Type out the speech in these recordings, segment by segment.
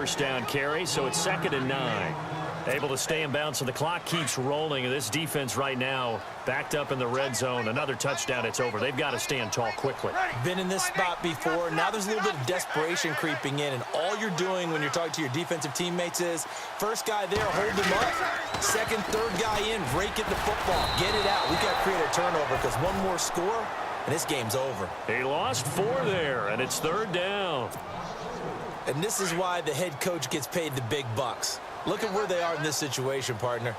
first down carry, so it's 2nd and 9. Able to stay in bounds, so the clock keeps rolling. And this defense right now backed up in the red zone. Another touchdown, it's over. They've got to stand tall quickly. Been in this spot before. Now there's a little bit of desperation creeping in, and all you're doing when you're talking to your defensive teammates is first guy there, hold him up. Second, third guy in, rake at the football. Get it out. We've got to create a turnover because one more score, and this game's over. He lost 4 there, and it's 3rd down. And this is why the head coach gets paid the big bucks. Look at where they are in this situation, partner.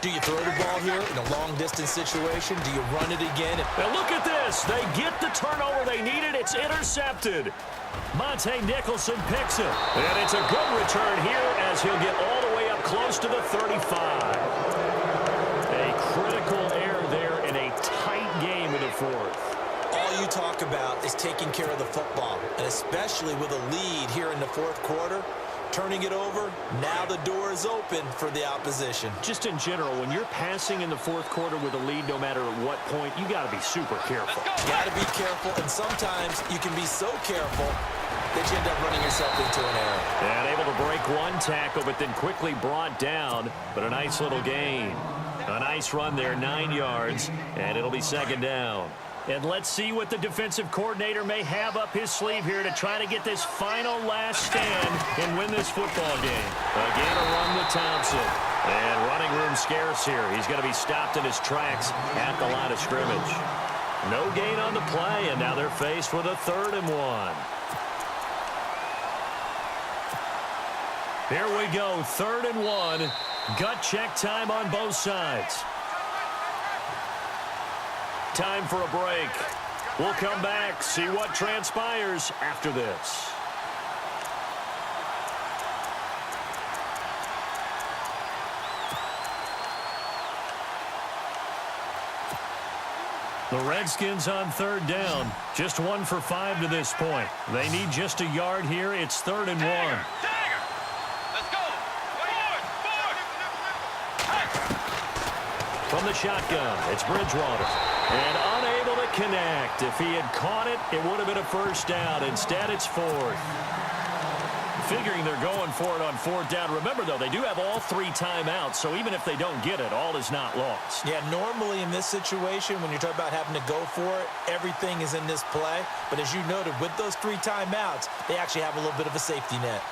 Do you throw the ball here in a long-distance situation? Do you run it again? Now look at this. They get the turnover they needed. It's intercepted. Monte Nicholson picks it. And it's a good return here as he'll get all the way up close to the 35. A critical error there in a tight game in the 4th. All you talk about is taking care of the football, and especially with a lead here in the 4th quarter. Turning it over, now the door is open for the opposition. Just in general, when you're passing in the 4th quarter with a lead, no matter at what point, you got to be super careful. Got to be careful, and sometimes you can be so careful that you end up running yourself into an error. And able to break one tackle, but then quickly brought down, but a nice little gain. A nice run there, 9 yards, and it'll be 2nd down. And let's see what the defensive coordinator may have up his sleeve here to try to get this final last stand and win this football game. Again, a run with Thompson. And running room scarce here. He's going to be stopped in his tracks at the line of scrimmage. No gain on the play, and now they're faced with a 3rd and 1. Here we go, 3rd and 1. Gut check time on both sides. Time for a break. We'll come back, see what transpires after this. The Redskins on 3rd down. Just 1 for 5 to this point. They need just a yard here. It's 3rd and 1. Let's go. From the shotgun, it's Bridgewater. And unable to connect. If he had caught it, it would have been a first down. Instead, it's 4th. Figuring they're going for it on 4th down. Remember, though, they do have all 3 timeouts, so even if they don't get it, all is not lost. Yeah, normally in this situation, when you're talking about having to go for it, everything is in this play. But as you noted, with those 3 timeouts, they actually have a little bit of a safety net.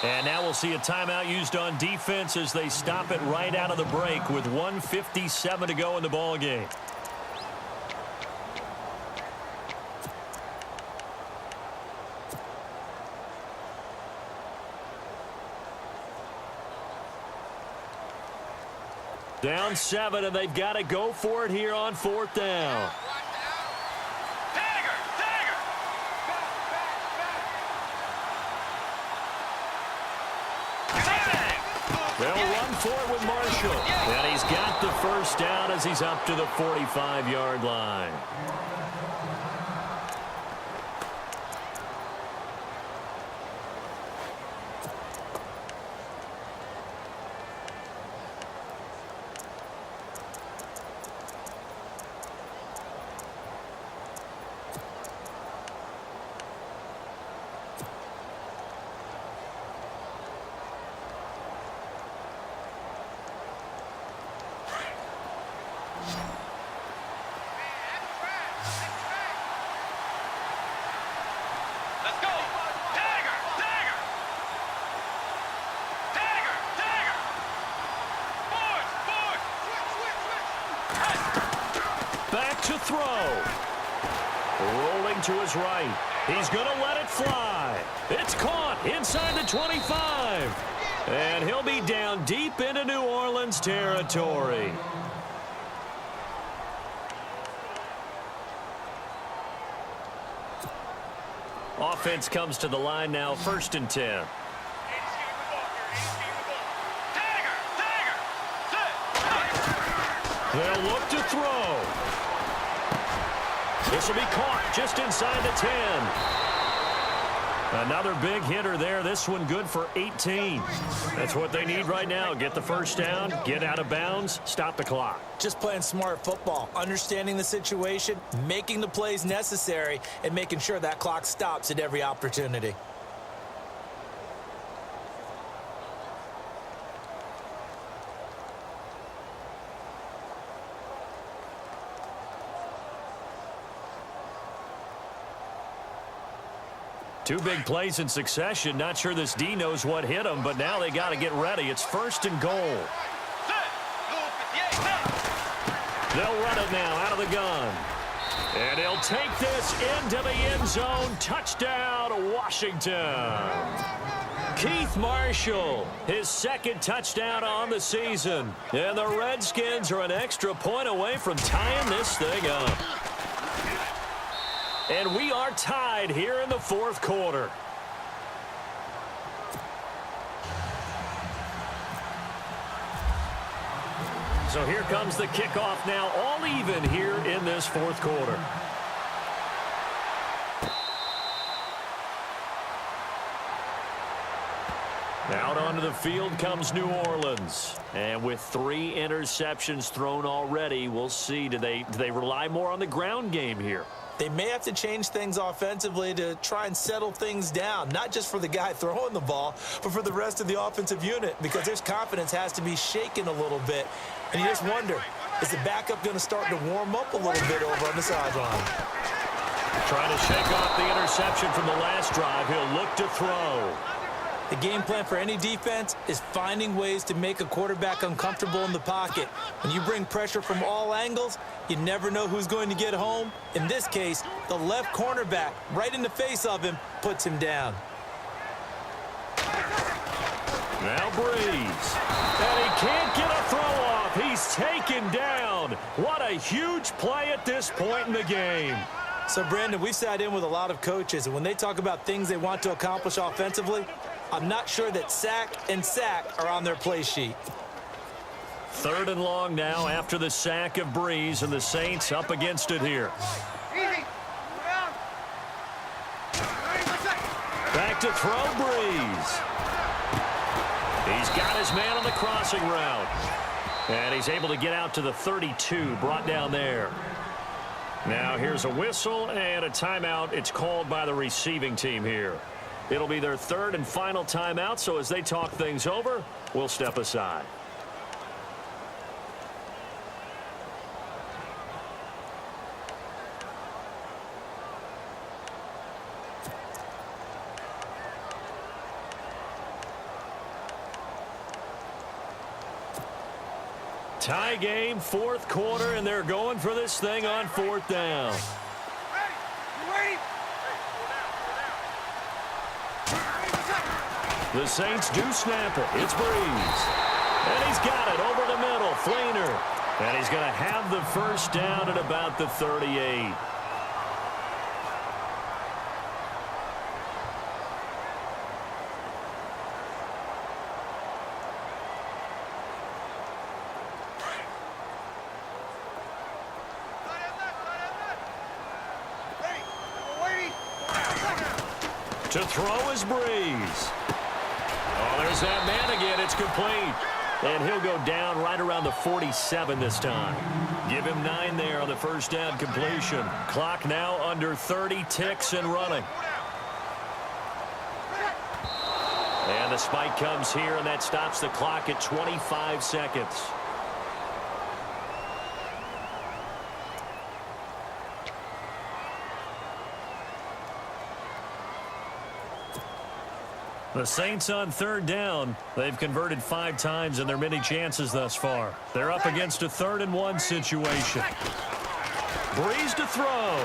And now we'll see a timeout used on defense as they stop it right out of the break with 1:57 to go in the ball game. Down 7, and they've got to go for it here on 4th down. They'll run for it with Marshall. And he's got the first down as he's up to the 45-yard line. Back to throw. Rolling to his right. He's going to let it fly. It's caught inside the 25. And he'll be down deep into New Orleans territory. Offense comes to the line now, 1st and 10. They'll look to throw. This will be caught just inside the 10. Another big hitter there. This one good for 18. That's what they need right now. Get the first down, get out of bounds, stop the clock. Just playing smart football, understanding the situation, making the plays necessary, and making sure that clock stops at every opportunity. Two big plays in succession. Not sure this D knows what hit him, but now they got to get ready. It's first and goal. They'll run it now out of the gun. And he'll take this into the end zone. Touchdown, Washington. Keith Marshall, his second touchdown on the season. And the Redskins are an extra point away from tying this thing up. And we are tied here in the fourth quarter. So here comes the kickoff now, all even here in this fourth quarter. Out onto the field comes New Orleans. And with 3 interceptions thrown already, we'll see. Do they rely more on the ground game here? They may have to change things offensively to try and settle things down, not just for the guy throwing the ball, but for the rest of the offensive unit, because his confidence has to be shaken a little bit. And you just wonder, is the backup going to start to warm up a little bit over on the sideline? Trying to shake off the interception from the last drive. He'll look to throw. The game plan for any defense is finding ways to make a quarterback uncomfortable in the pocket. When you bring pressure from all angles, you never know who's going to get home. In this case, the left cornerback, right in the face of him, puts him down. Now Breeze. And he can't get a throw off. He's taken down. What a huge play at this point in the game. So, Brandon, we've sat in with a lot of coaches, and when they talk about things they want to accomplish offensively, I'm not sure that sack and sack are on their play sheet. Third and long now after the sack of Breeze, and the Saints up against it here. Back to throw, Breeze. He's got his man on the crossing route. And he's able to get out to the 32, brought down there. Now here's a whistle and a timeout. It's called by the receiving team here. It'll be their third and final timeout, so as they talk things over, we'll step aside. Tie game, fourth quarter, and they're going for this thing on fourth down. The Saints do snap it. It's Breeze. And he's got it over the middle. Fleener. And he's going to have the first down at about the 38. To throw is Breeze. Oh, there's that man again. It's complete. And he'll go down right around the 47 this time. Give him 9 there on the first down completion. Clock now under 30 ticks and running. And the spike comes here, and that stops the clock at 25 seconds. The Saints on third down. They've converted 5 times in their many chances thus far. They're up against a 3rd and 1 situation. Breeze to throw.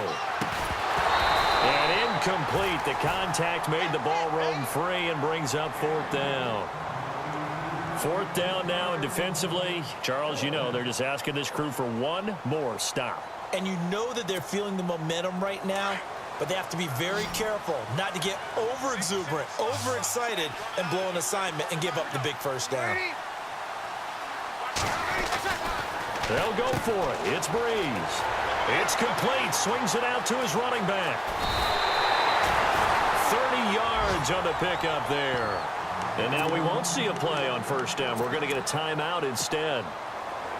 And incomplete. The contact made the ball roam free and brings up 4th down. 4th down now, and defensively, Charles, you know, they're just asking this crew for one more stop. And you know that they're feeling the momentum right now, but they have to be very careful not to get over-exuberant, overexcited, and blow an assignment and give up the big first down. They'll go for it. It's Breeze. It's complete. Swings it out to his running back. 30 yards. yards on the pickup there. And now we won't see a play on first down. We're going to get a timeout instead,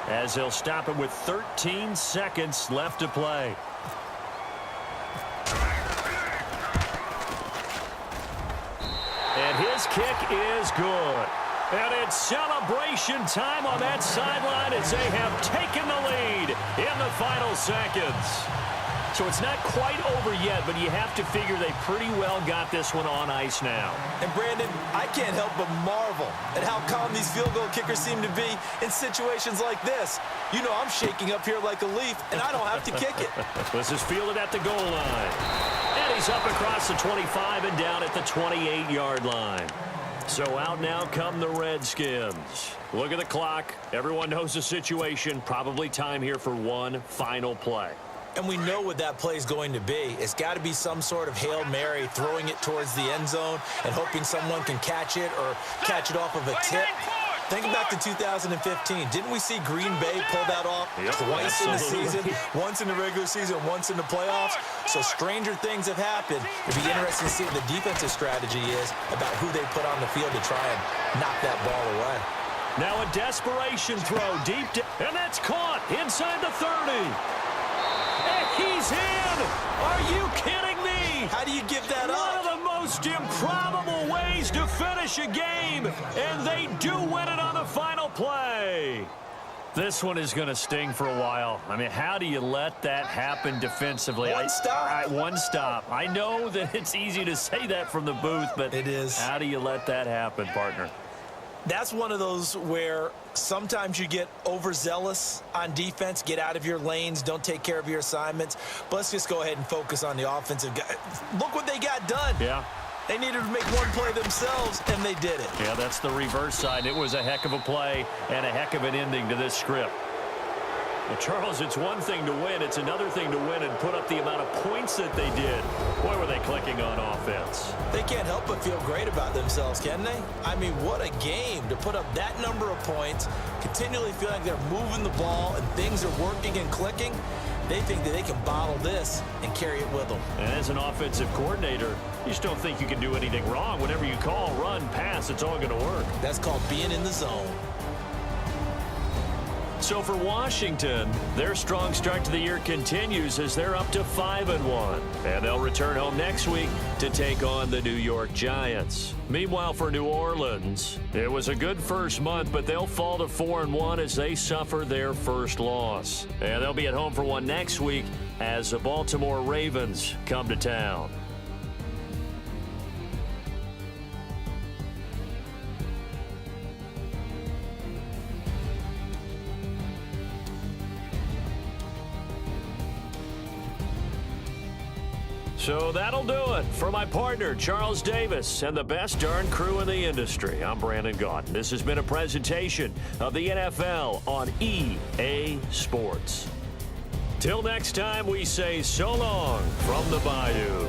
as they'll stop it with 13 seconds left to play. And his kick is good. And it's celebration time on that sideline as they have taken the lead in the final seconds. So it's not quite over yet, but you have to figure they pretty well got this one on ice now. And Brandon, I can't help but marvel at how calm these field goal kickers seem to be in situations like this. You know I'm shaking up here like a leaf, and I don't have to kick it. This is fielded at the goal line. And he's up across the 25 and down at the 28-yard line. So out now come the Redskins. Look at the clock. Everyone knows the situation. Probably time here for one final play. And we know what that play is going to be. It's got to be some sort of Hail Mary, throwing it towards the end zone and hoping someone can catch it or catch it off of a tip. Think back to 2015. Didn't we see Green Bay pull that off twice in the season? Once in the regular season, once in the playoffs. So stranger things have happened. It'd be interesting to see what the defensive strategy is about who they put on the field to try and knock that ball away. Now a desperation throw deep, and that's caught inside the 30. And he's in! Are you kidding me? How do you give that up? One of the most improbable ways to finish a game, and they do win it on the final play. This one is going to sting for a while. I mean, how do you let that happen defensively? One stop. One stop. I know that it's easy to say that from the booth, but it is. How do you let that happen, partner? That's one of those where sometimes you get overzealous on defense, get out of your lanes, don't take care of your assignments. But let's just go ahead and focus on the offensive guy. Look what they got done. Yeah. They needed to make one play themselves, and they did it. Yeah, that's the reverse side. It was a heck of a play and a heck of an ending to this script. Well, Charles, it's one thing to win. It's another thing to win and put up the amount of points that they did. Boy, were they clicking on offense. They can't help but feel great about themselves, can they? I mean, what a game to put up that number of points, continually feel like they're moving the ball and things are working and clicking. They think that they can bottle this and carry it with them. And as an offensive coordinator, you just don't think you can do anything wrong. Whatever you call, run, pass, it's all going to work. That's called being in the zone. So for Washington, their strong start to the year continues as they're up to 5-1. And they'll return home next week to take on the New York Giants. Meanwhile, for New Orleans, it was a good first month, but they'll fall to 4-1 as they suffer their first loss. And they'll be at home for one next week as the Baltimore Ravens come to town. So that'll do it for my partner, Charles Davis, and the best darn crew in the industry. I'm Brandon Gaudin. This has been a presentation of the NFL on EA Sports. Till next time, we say so long from the Bayou.